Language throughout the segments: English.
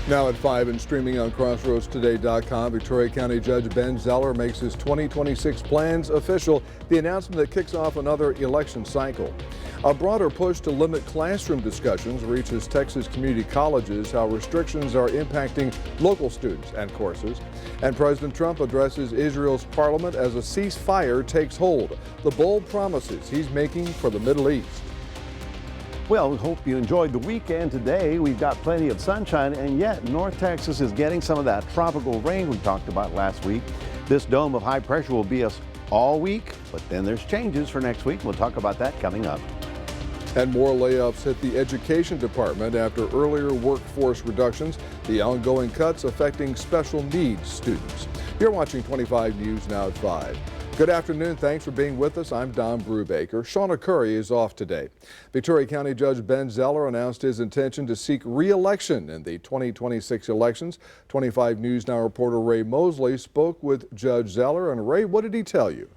Now at 5 and streaming on CrossroadsToday.com, Victoria County Judge Ben Zeller makes his 2026 plans official, the announcement that kicks off another election cycle. A broader push to limit classroom discussions reaches Texas community colleges, how restrictions are impacting local students and courses. And President Trump addresses Israel's parliament as a ceasefire takes hold. The bold promises he's making for the Middle East. Well, we hope you enjoyed the weekend today. We've got plenty of sunshine, and yet North Texas is getting some of that tropical rain we talked about last week. This dome of high pressure will be us all week, but then there's changes for next week. We'll talk about that coming up. And more layoffs hit the education department after earlier workforce reductions, the ongoing cuts affecting special needs students. You're watching 25 News now at 5. Good afternoon. Thanks for being with us. I'm Don Brubaker. Shauna Curry is off today. Victoria County Judge Ben Zeller announced his intention to seek re-election in the 2026 elections. 25 News Now reporter Ray Mosley spoke with Judge Zeller. And Ray, what did he tell you?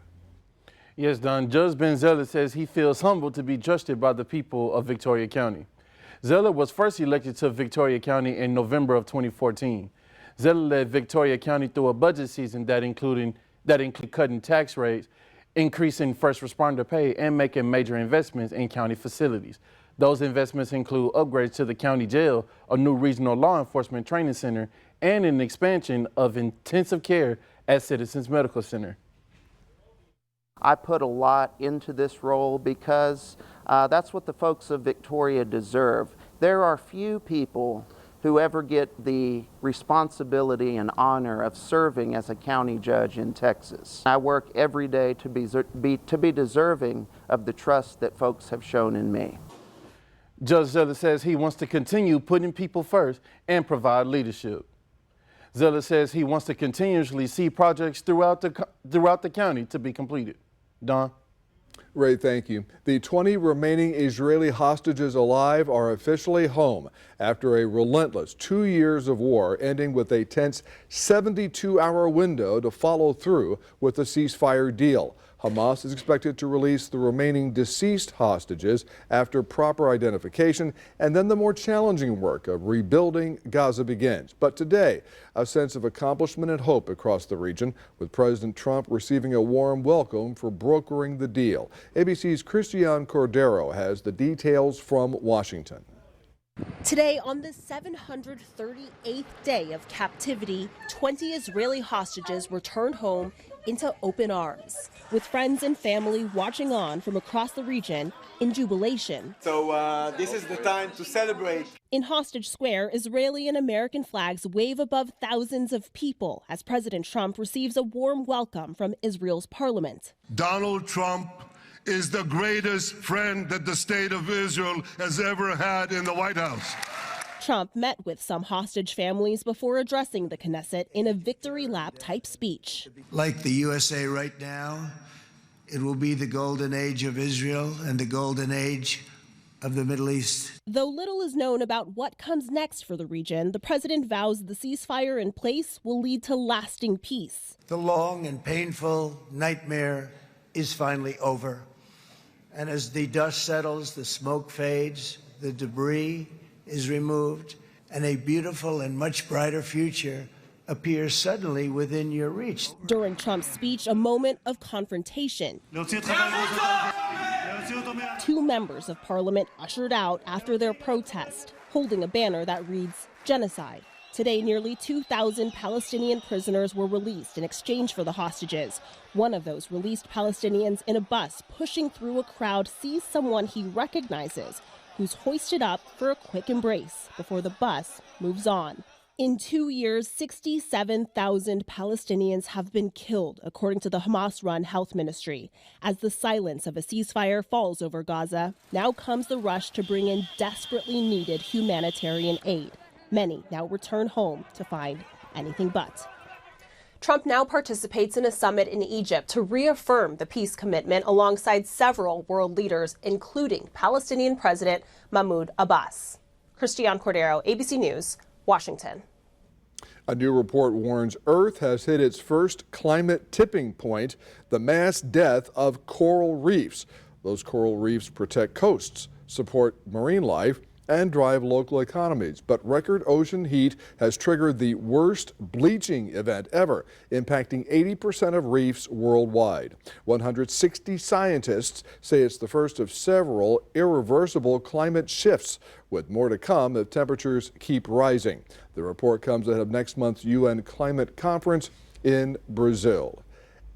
Yes, Don. Judge Ben Zeller says he feels humbled to be trusted by the people of Victoria County. Zeller was first elected to Victoria County in November of 2014. Zeller led Victoria County through a budget season that included cutting tax rates, increasing first responder pay, and making major investments in county facilities. Those investments include upgrades to the county jail, a new regional law enforcement training center, and an expansion of intensive care at Citizens Medical Center. I put a lot into this role because that's what the folks of Victoria deserve. There are few people who ever get the responsibility and honor of serving as a county judge in Texas. I work every day to be deserving of the trust that folks have shown in me. Judge Zeller says he wants to continue putting people first and provide leadership. Zeller says he wants to continuously see projects throughout the county to be completed. Don? Ray, thank you. The 20 remaining Israeli hostages alive are officially home after a relentless 2 years of war, ending with a tense 72-hour window to follow through with the ceasefire deal. Hamas is expected to release the remaining deceased hostages after proper identification, and then the more challenging work of rebuilding Gaza begins. But today, a sense of accomplishment and hope across the region, with President Trump receiving a warm welcome for brokering the deal. ABC's Christian Cordero has the details from Washington. Today, on the 738th day of captivity, 20 Israeli hostages returned home into open arms, with friends and family watching on from across the region in jubilation. So this is the time to celebrate. In Hostage Square, Israeli and American flags wave above thousands of people as President Trump receives a warm welcome from Israel's parliament. Donald Trump is the greatest friend that the state of Israel has ever had in the White House. Trump met with some hostage families before addressing the Knesset in a victory lap type speech. Like the USA right now, it will be the golden age of Israel and the golden age of the Middle East. Though little is known about what comes next for the region, the president vows the ceasefire in place will lead to lasting peace. The long and painful nightmare is finally over. And as the dust settles, the smoke fades, the debris is removed, and a beautiful and much brighter future appears suddenly within your reach. During Trump's speech, a moment of confrontation. 2 members of parliament ushered out after their protest, holding a banner that reads, "Genocide." Today, nearly 2,000 Palestinian prisoners were released in exchange for the hostages. One of those released Palestinians in a bus pushing through a crowd sees someone he recognizes, who's hoisted up for a quick embrace before the bus moves on. In 2 years, 67,000 Palestinians have been killed, according to the Hamas-run health ministry. As the silence of a ceasefire falls over Gaza, now comes the rush to bring in desperately needed humanitarian aid. Many now return home to find anything but. Trump now participates in a summit in Egypt to reaffirm the peace commitment alongside several world leaders, including Palestinian President Mahmoud Abbas. Christian Cordero, ABC News, Washington. A new report warns Earth has hit its first climate tipping point, the mass death of coral reefs. Those coral reefs protect coasts, support marine life, and drive local economies. But record ocean heat has triggered the worst bleaching event ever, impacting 80% of reefs worldwide. 160 scientists say it's the first of several irreversible climate shifts, with more to come if temperatures keep rising. The report comes ahead of next month's UN climate conference in Brazil.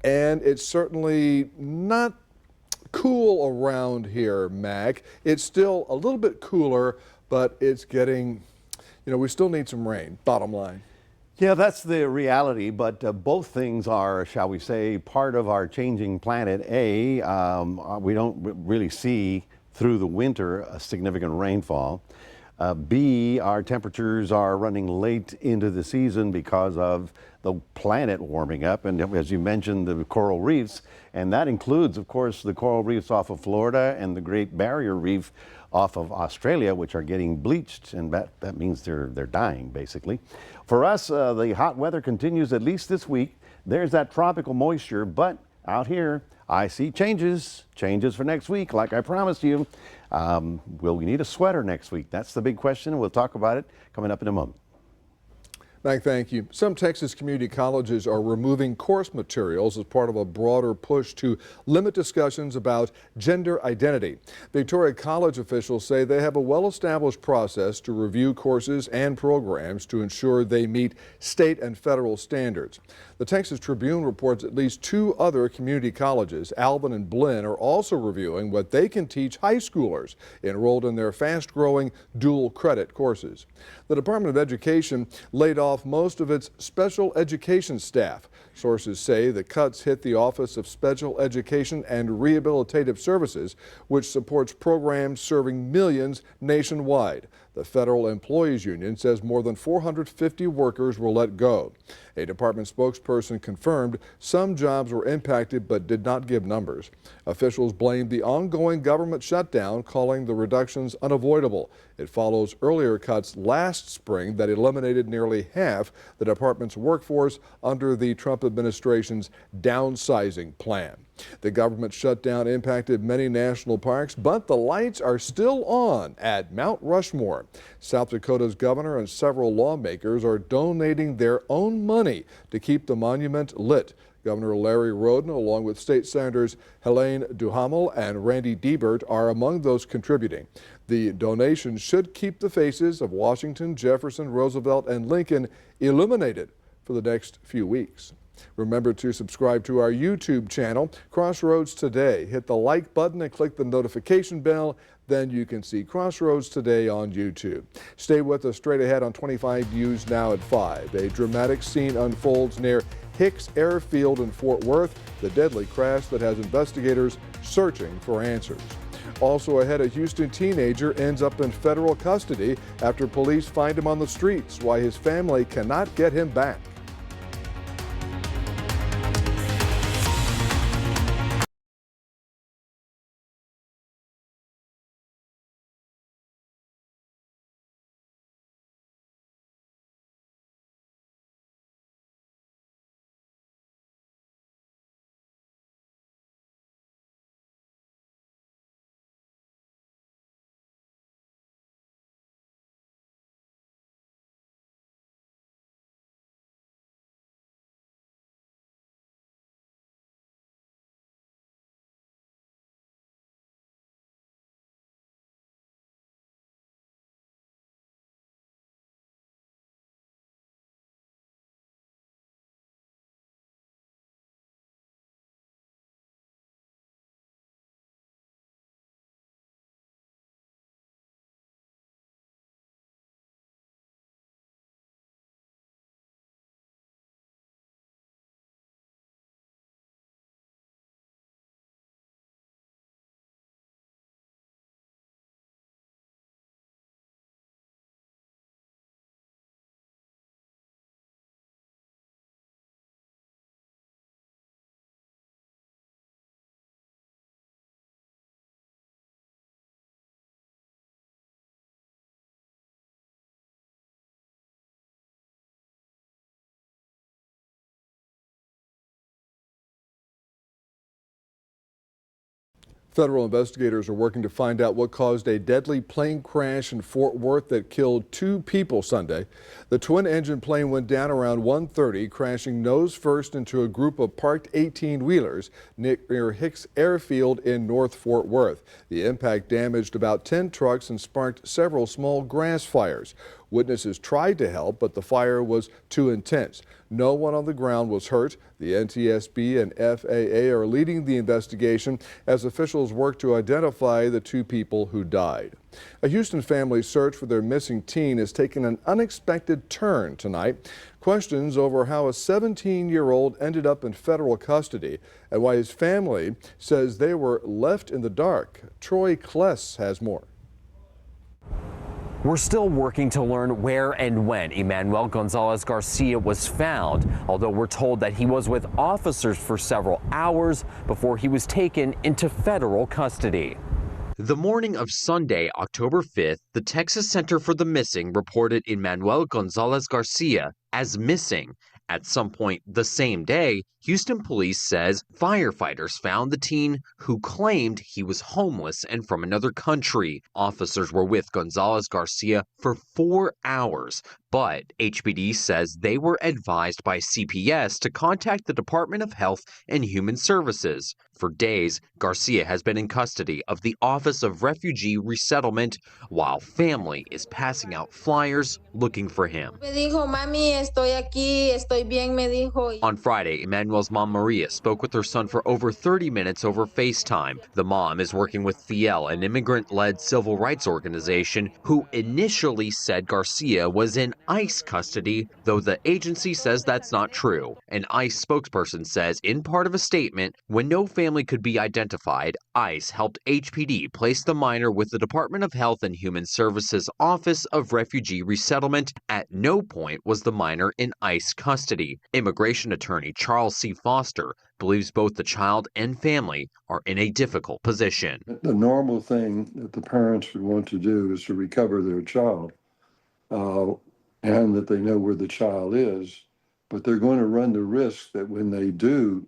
And it's certainly not cool around here, Mac. It's still a little bit cooler, but it's getting, we still need some rain, bottom line. Yeah, that's the reality, but both things are, shall we say, part of our changing planet. We don't really see through the winter a significant rainfall. B, our temperatures are running late into the season because of the planet warming up, and as you mentioned, the coral reefs, and that includes, of course, the coral reefs off of Florida and the Great Barrier Reef off of Australia, which are getting bleached, and that means they're dying, basically. For us, the hot weather continues at least this week. There's that tropical moisture, but out here, I see changes for next week, like I promised you. Will we need a sweater next week? That's the big question. We'll talk about it coming up in a moment. Mac, thank you. Some Texas community colleges are removing course materials as part of a broader push to limit discussions about gender identity. Victoria College officials say they have a well-established process to review courses and programs to ensure they meet state and federal standards. The Texas Tribune reports at least 2 other community colleges, Alvin and Blinn, are also reviewing what they can teach high schoolers enrolled in their fast-growing dual credit courses. The Department of Education laid off most of its special education staff. Sources say the cuts hit the Office of Special Education and Rehabilitative Services, which supports programs serving millions nationwide. The Federal Employees Union says more than 450 workers were let go. A department spokesperson confirmed some jobs were impacted but did not give numbers. Officials blamed the ongoing government shutdown, calling the reductions unavoidable. It follows earlier cuts last spring that eliminated nearly half the department's workforce under the Trump administration's downsizing plan. The government shutdown impacted many national parks, but the lights are still on at Mount Rushmore. South Dakota's governor and several lawmakers are donating their own money to keep the monument lit. Governor Larry Roden, along with State Senators Helene Duhamel and Randy Deibert, are among those contributing. The donation should keep the faces of Washington, Jefferson, Roosevelt, and Lincoln illuminated for the next few weeks. Remember to subscribe to our YouTube channel, Crossroads Today. Hit the like button and click the notification bell. Then you can see Crossroads Today on YouTube. Stay with us straight ahead on 25 News now at 5. A dramatic scene unfolds near Hicks Airfield in Fort Worth, the deadly crash that has investigators searching for answers. Also ahead, a Houston teenager ends up in federal custody after police find him on the streets, why his family cannot get him back. Federal investigators are working to find out what caused a deadly plane crash in Fort Worth that killed 2 people Sunday. The twin-engine plane went down around 1:30, crashing nose first into a group of parked 18-wheelers near Hicks Airfield in North Fort Worth. The impact damaged about 10 trucks and sparked several small grass fires. Witnesses tried to help, but the fire was too intense. No one on the ground was hurt. The NTSB and FAA are leading the investigation as officials work to identify the 2 people who died. A Houston family's search for their missing teen has taken an unexpected turn tonight. Questions over how a 17-year-old ended up in federal custody and why his family says they were left in the dark. Troy Kless has more. We're still working to learn where and when Emmanuel Gonzalez Garcia was found, although we're told that he was with officers for several hours before he was taken into federal custody. The morning of Sunday, October 5th, the Texas Center for the Missing reported Emmanuel Gonzalez Garcia as missing. At some point the same day, Houston police says firefighters found the teen who claimed he was homeless and from another country. Officers were with Gonzalez Garcia for 4 hours, but HPD says they were advised by CPS to contact the Department of Health and Human Services. For days, Garcia has been in custody of the Office of Refugee Resettlement while family is passing out flyers looking for him. On Friday, Emmanuel's mom Maria spoke with her son for over 30 minutes over FaceTime. The mom is working with Fiel, an immigrant-led civil rights organization who initially said Garcia was in ICE custody, though the agency says that's not true. An ICE spokesperson says in part of a statement, when no family could be identified, ICE helped HPD place the minor with the Department of Health and Human Services Office of Refugee Resettlement. At no point was the minor in ICE custody. Immigration attorney Charles C. Foster believes both the child and family are in a difficult position. The normal thing that the parents would want to do is to recover their child, and that they know where the child is, but they're going to run the risk that when they do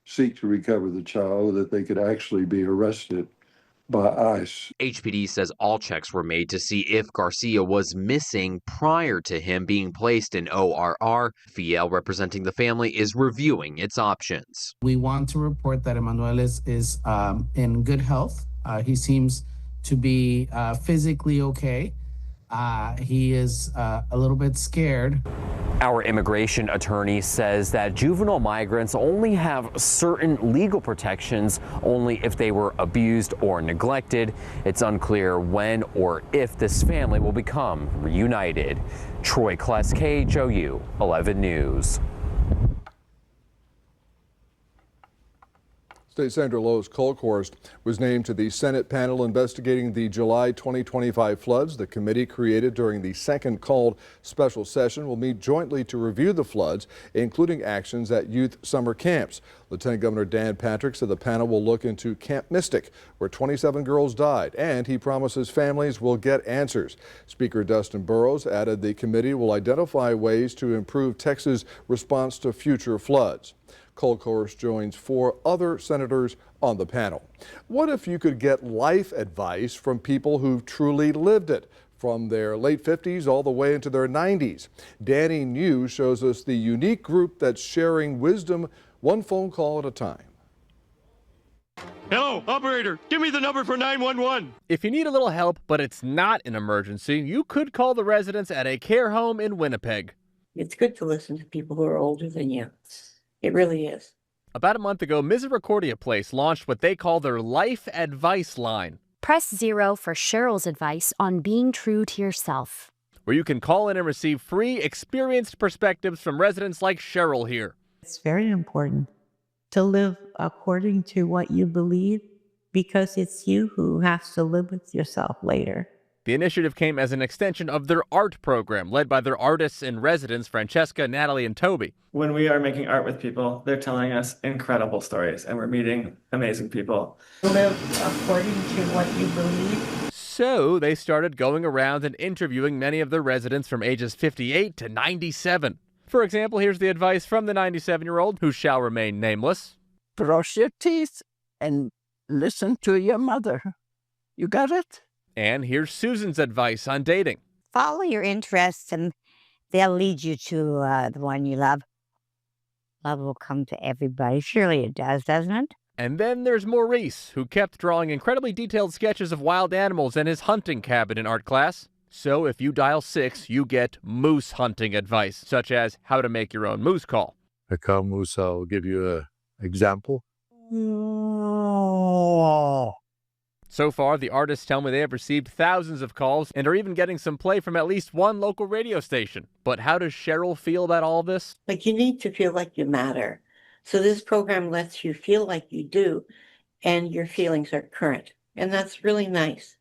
seek to recover the child, that they could actually be arrested by ICE. HPD says all checks were made to see if Garcia was missing prior to him being placed in ORR. Fiel, representing the family, is reviewing its options. We want to report that Emmanuel is in good health. He seems to be physically okay. He is a little bit scared. Our immigration attorney says that juvenile migrants only have certain legal protections only if they were abused or neglected. It's unclear when or if this family will become reunited. Troy Kless, KHOU 11 News. State Senator Lois Kolkhorst was named to the Senate panel investigating the July 2025 floods. The committee created during the second called special session will meet jointly to review the floods, including actions at youth summer camps. Lieutenant Governor Dan Patrick said the panel will look into Camp Mystic, where 27 girls died, and he promises families will get answers. Speaker Dustin Burrows added the committee will identify ways to improve Texas' response to future floods. Kolkhorst joins 4 other senators on the panel. What if you could get life advice from people who've truly lived it, from their late 50s all the way into their 90s? Danny New shows us the unique group that's sharing wisdom one phone call at a time. Hello, operator, give me the number for 911. If you need a little help, but it's not an emergency, you could call the residents at a care home in Winnipeg. It's good to listen to people who are older than you. It really is. About a month ago, Misericordia Place launched what they call their Life Advice line. Press 0 for Cheryl's advice on being true to yourself, where you can call in and receive free, experienced perspectives from residents like Cheryl here. It's very important to live according to what you believe, because it's you who has to live with yourself later. The initiative came as an extension of their art program, led by their artists in residence, Francesca, Natalie, and Toby. When we are making art with people, they're telling us incredible stories, and we're meeting amazing people. Live according to what you believe. So they started going around and interviewing many of the residents from ages 58 to 97. For example, here's the advice from the 97-year-old, who shall remain nameless. Brush your teeth and Listen to your mother. You got it? And here's Susan's advice on dating. Follow your interests and they'll lead you to the one you love. Love will come to everybody. Surely it does, doesn't it? And then there's Maurice, who kept drawing incredibly detailed sketches of wild animals in his hunting cabin in art class. So if you dial 6, you get moose hunting advice, such as how to make your own moose call. A cow moose, I'll give you an example. So far, the artists tell me they have received thousands of calls and are even getting some play from at least one local radio station. But how does Cheryl feel about all this? Like, you need to feel like you matter. So this program lets you feel like you do, and your feelings are current. And that's really nice.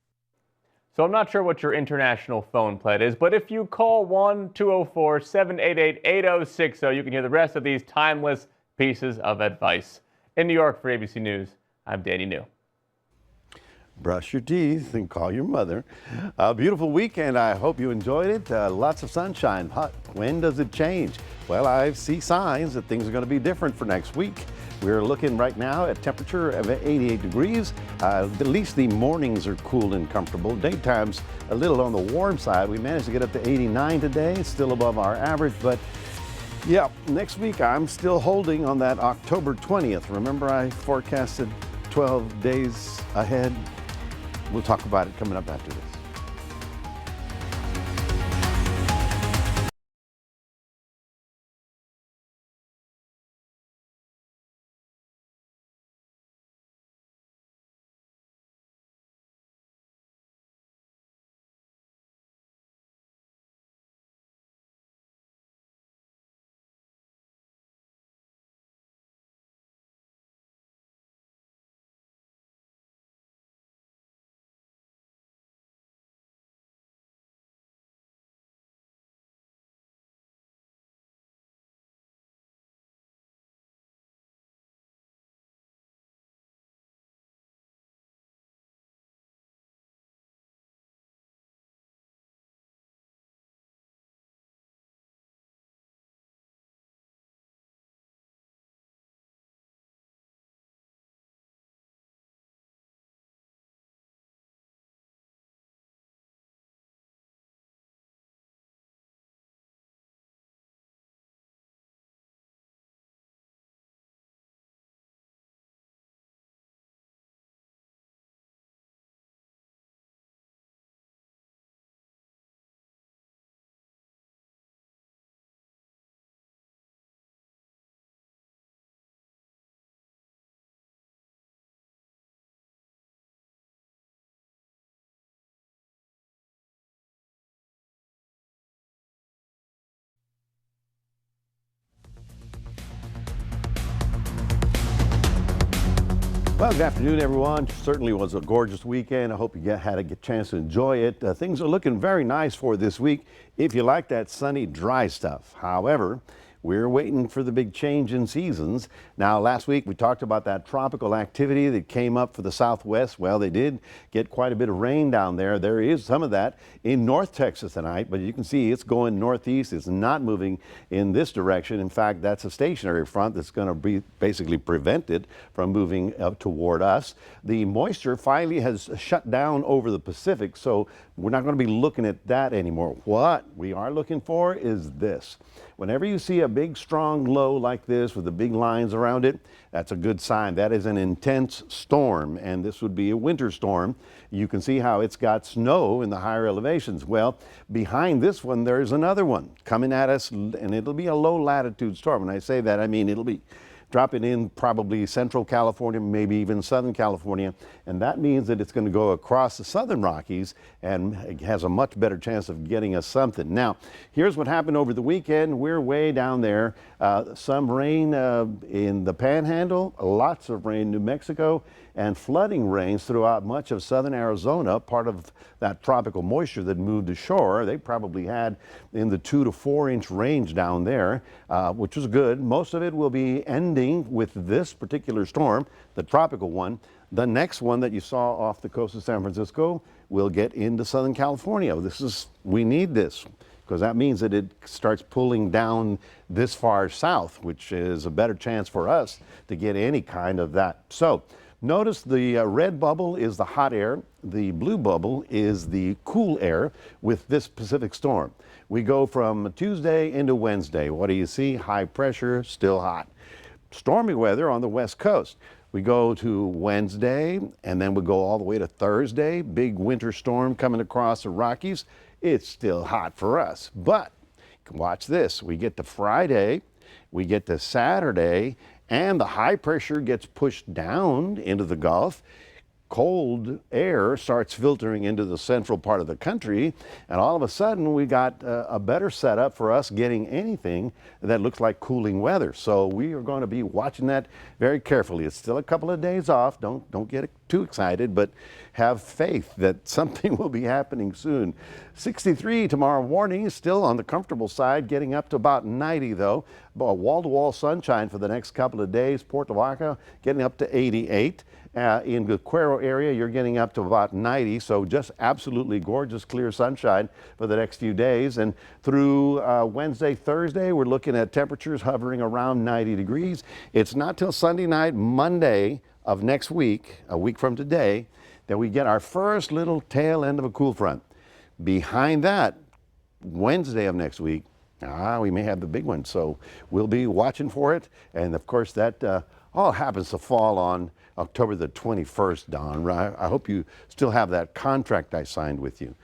So I'm not sure what your international phone pledge is, but if you call 1-204-788-8060, you can hear the rest of these timeless pieces of advice. In New York for ABC News, I'm Danny New. Brush your teeth and call your mother. A beautiful weekend. I hope you enjoyed it. Lots of sunshine. When does it change? Well, I see signs that things are going to be different for next week. We're looking right now at temperature of 88 degrees. At least the mornings are cool and comfortable. Daytime's a little on the warm side. We managed to get up to 89 today, still above our average, but yeah, next week I'm still holding on that October 20th. Remember I forecasted 12 days ahead? We'll talk about it coming up after this. Well, good afternoon, everyone. Certainly was a gorgeous weekend. I hope you had a chance to enjoy it. Things are looking very nice for this week if you like that sunny, dry stuff. However, we're waiting for the big change in seasons. Now, last week we talked about that tropical activity that came up for the Southwest. Well, they did get quite a bit of rain down there. There is some of that in North Texas tonight, but you can see it's going northeast. It's not moving in this direction. In fact, that's a stationary front that's going to be basically prevented from moving up toward us. The moisture finally has shut down over the Pacific, so we're not going to be looking at that anymore. What we are looking for is this. Whenever you see a big, strong low like this with the big lines around it, that's a good sign. That is an intense storm, and this would be a winter storm. You can see how it's got snow in the higher elevations. Well, behind this one, there's another one coming at us, and it'll be a low latitude storm. When I say that, I mean it'll be dropping in probably central California, maybe even southern California, and that means that it's going to go across the southern Rockies and it has a much better chance of getting us something. Now, here's what happened over the weekend. We're way down there. Some rain in the Panhandle, lots of rain in New Mexico, and flooding rains throughout much of southern Arizona, part of that tropical moisture that moved ashore. They probably had in the 2 to 4 inch range down there, which was good. Most of it will be ending with this particular storm, the tropical one. The next one that you saw off the coast of San Francisco will get into Southern California. We need this, because that means that it starts pulling down this far south, which is a better chance for us to get any kind of that. So Notice the red bubble is the hot air. The blue bubble is the cool air with this Pacific storm. We go from Tuesday into Wednesday. What do you see? High pressure, still hot. Stormy weather on the west coast. We go to Wednesday, and then we go all the way to Thursday. Big winter storm coming across the Rockies. It's still hot for us. But watch this. We get to Friday, we get to Saturday, and the high pressure gets pushed down into the Gulf. Cold air starts filtering into the central part of the country, and all of a sudden we got a better setup for us getting anything that looks like cooling weather. So we are going to be watching that very carefully. It's still a couple of days off. Don't get too excited, but have faith that something will be happening soon. 63 tomorrow morning, still on the comfortable side, getting up to about 90 though. Wall-to-wall sunshine for the next couple of days. Port Lavaca getting up to 88. In the Cuero area, you're getting up to about 90, so just absolutely gorgeous, clear sunshine for the next few days. And through Wednesday, Thursday, we're looking at temperatures hovering around 90 degrees. It's not till Sunday night, Monday of next week, a week from today, that we get our first little tail end of a cool front. Behind that, Wednesday of next week, we may have the big one, so we'll be watching for it. And of course, that all happens to fall on October the 21st, Don. I hope you still have that contract I signed with you.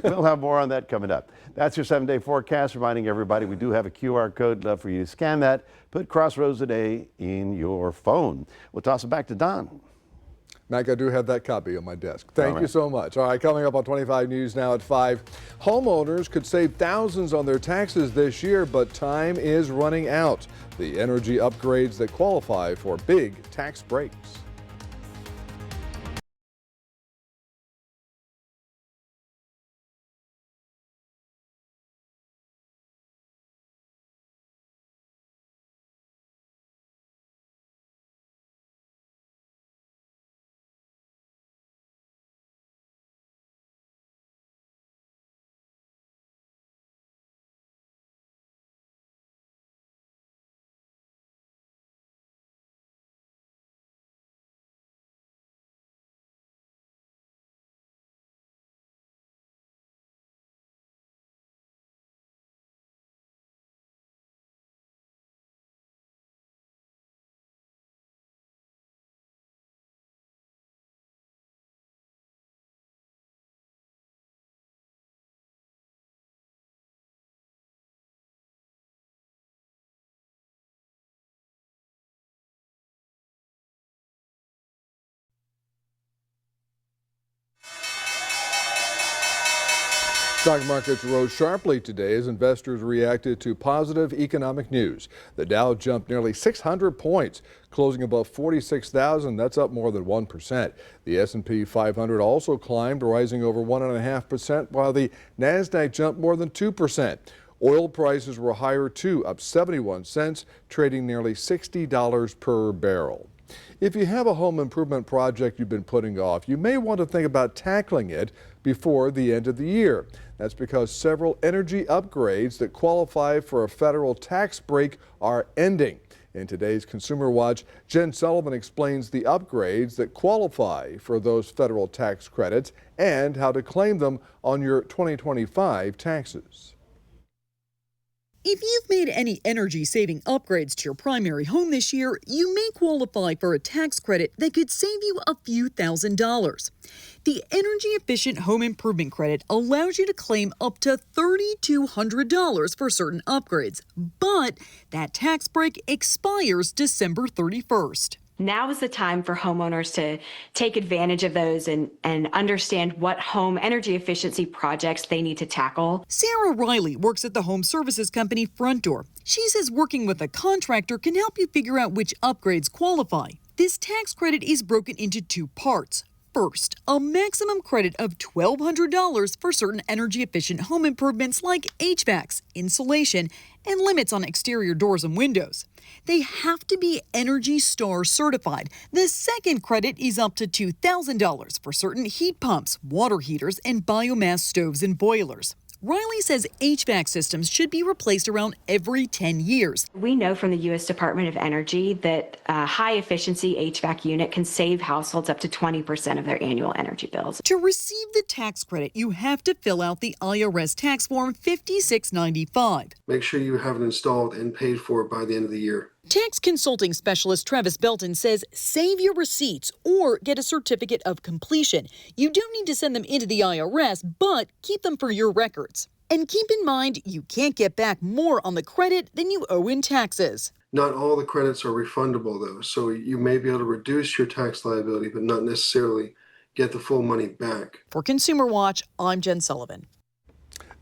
We'll have more on that coming up. That's your 7-day forecast, reminding everybody we do have a QR code. Love for you to scan that. Put Crossroads Today in your phone. We'll toss it back to Don. Mike, I do have that copy on my desk. Thank you so much. All right, coming up on 25 News now at 5. Homeowners could save thousands on their taxes this year, but time is running out. The energy upgrades that qualify for big tax breaks. Stock markets rose sharply today as investors reacted to positive economic news. The Dow jumped nearly 600 points, closing above 46,000. That's up more than 1%. The S&P 500 also climbed, rising over 1.5%, while the Nasdaq jumped more than 2%. Oil prices were higher too, up 71 cents, trading nearly $60 per barrel. If you have a home improvement project you've been putting off, you may want to think about tackling it before the end of the year. That's because several energy upgrades that qualify for a federal tax break are ending. In today's Consumer Watch, Jen Sullivan explains the upgrades that qualify for those federal tax credits and how to claim them on your 2025 taxes. If you've made any energy-saving upgrades to your primary home this year, you may qualify for a tax credit that could save you a few $1,000s. The Energy Efficient Home Improvement Credit allows you to claim up to $3,200 for certain upgrades, but that tax break expires December 31st. Now is the time for homeowners to take advantage of those and understand what home energy efficiency projects they need to tackle. Sarah Riley works at the home services company Front Door. She says working with a contractor can help you figure out which upgrades qualify. This tax credit is broken into two parts. First, a maximum credit of $1,200 for certain energy-efficient home improvements like HVACs, insulation, and limits on exterior doors and windows. They have to be Energy Star certified. The second credit is up to $2,000 for certain heat pumps, water heaters, and biomass stoves and boilers. Riley says HVAC systems should be replaced around every 10 years. We know from the U.S. Department of Energy that a high-efficiency HVAC unit can save households up to 20% of their annual energy bills. To receive the tax credit, you have to fill out the IRS tax form 5695. Make sure you have it installed and paid for by the end of the year. Tax consulting specialist Travis Belton says save your receipts or get a certificate of completion. You don't need to send them into the IRS, but keep them for your records. And keep in mind, you can't get back more on the credit than you owe in taxes. Not all the credits are refundable, though, so you may be able to reduce your tax liability, but not necessarily get the full money back. For Consumer Watch, I'm Jen Sullivan.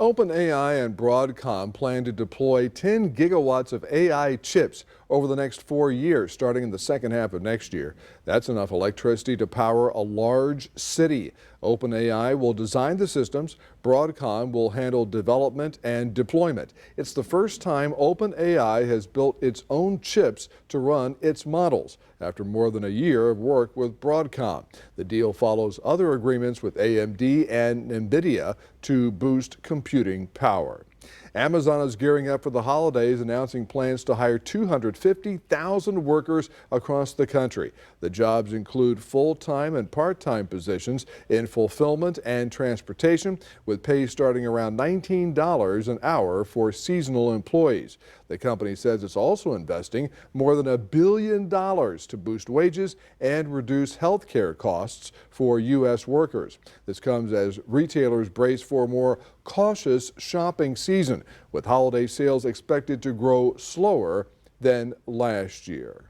OpenAI and Broadcom plan to deploy 10 gigawatts of AI chips over the next 4 years, starting in the second half of next year. That's enough electricity to power a large city. OpenAI will design the systems. Broadcom will handle development and deployment. It's the first time OpenAI has built its own chips to run its models after more than a year of work with Broadcom. The deal follows other agreements with AMD and NVIDIA to boost computing power. Amazon is gearing up for the holidays, announcing plans to hire 250,000 workers across the country. The jobs include full-time and part-time positions in fulfillment and transportation, with pay starting around $19 an hour for seasonal employees. The company says it's also investing more than $1 billion to boost wages and reduce health care costs for U.S. workers. This comes as retailers brace for a more cautious shopping season, with holiday sales expected to grow slower than last year.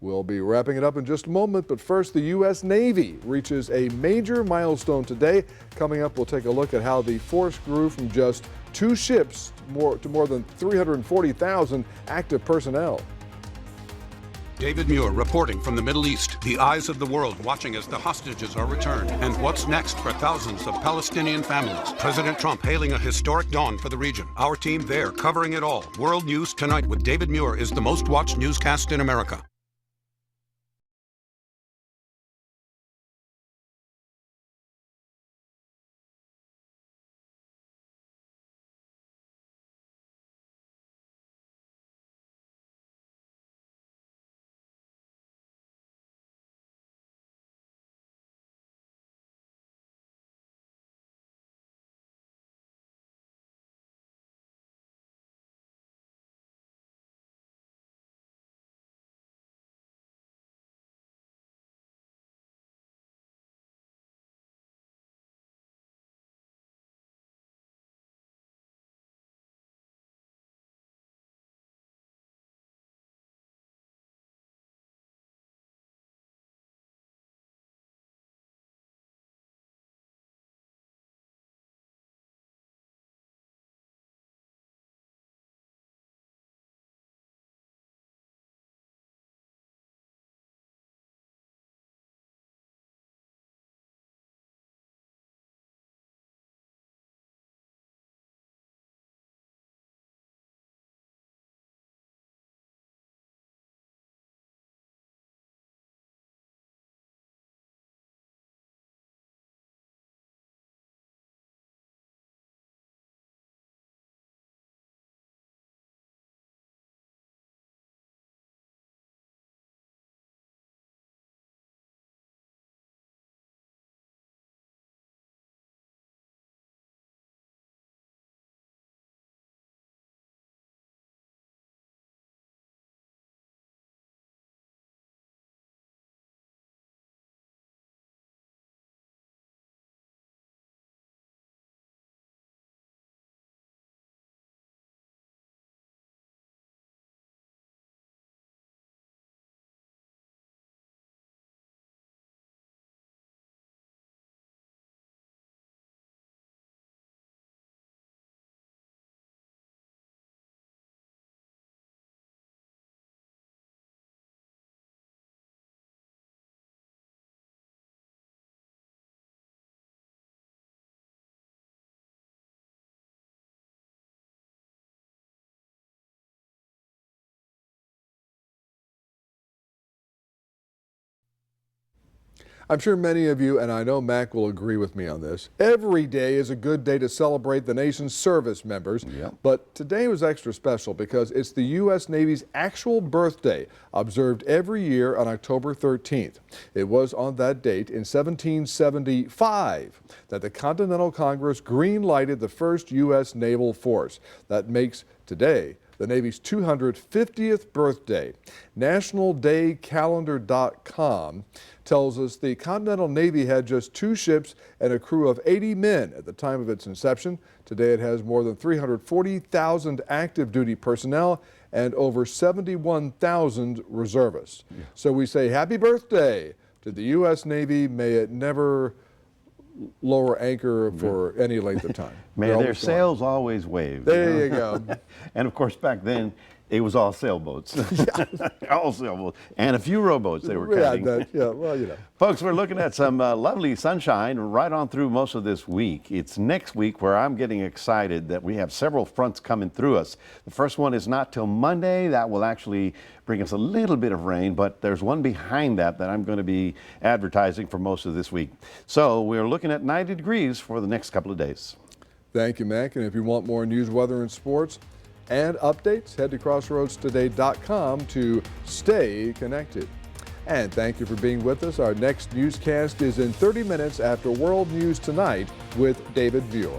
We'll be wrapping it up in just a moment, but first, the U.S. Navy reaches a major milestone today. Coming up, we'll take a look at how the force grew from just 2 ships to more than 340,000 active personnel. David Muir reporting from the Middle East. The eyes of the world watching as the hostages are returned. And what's next for thousands of Palestinian families? President Trump hailing a historic dawn for the region. Our team there covering it all. World News Tonight with David Muir is the most watched newscast in America. I'm sure many of you, and I know Mac will agree with me on this, every day is a good day to celebrate the nation's service members. But today was extra special because it's the U.S. Navy's actual birthday, observed every year on October 13th. It was on that date in 1775 that the Continental Congress green-lighted the first U.S. naval force. That makes today the Navy's 250th birthday. NationalDayCalendar.com tells us the Continental Navy had just 2 ships and a crew of 80 men at the time of its inception. Today it has more than 340,000 active duty personnel and over 71,000 reservists. So we say happy birthday to the U.S. Navy. May it never lower anchor for any length of time. May their sails always wave. There you go. And of course, back then, it was all sailboats. All sailboats. And a few rowboats they were carrying. Well, you know. Folks, we're looking at some lovely sunshine right on through most of this week. It's next week where I'm getting excited that we have several fronts coming through us. The first one is not till Monday. That will actually bring us a little bit of rain, but there's one behind that I'm going to be advertising for most of this week. So we're looking at 90 degrees for the next couple of days. Thank you, Mac. And if you want more news, weather, and sports and updates, head to crossroadstoday.com to stay connected. And thank you for being with us. Our next newscast is in 30 minutes after World News Tonight with David Muir.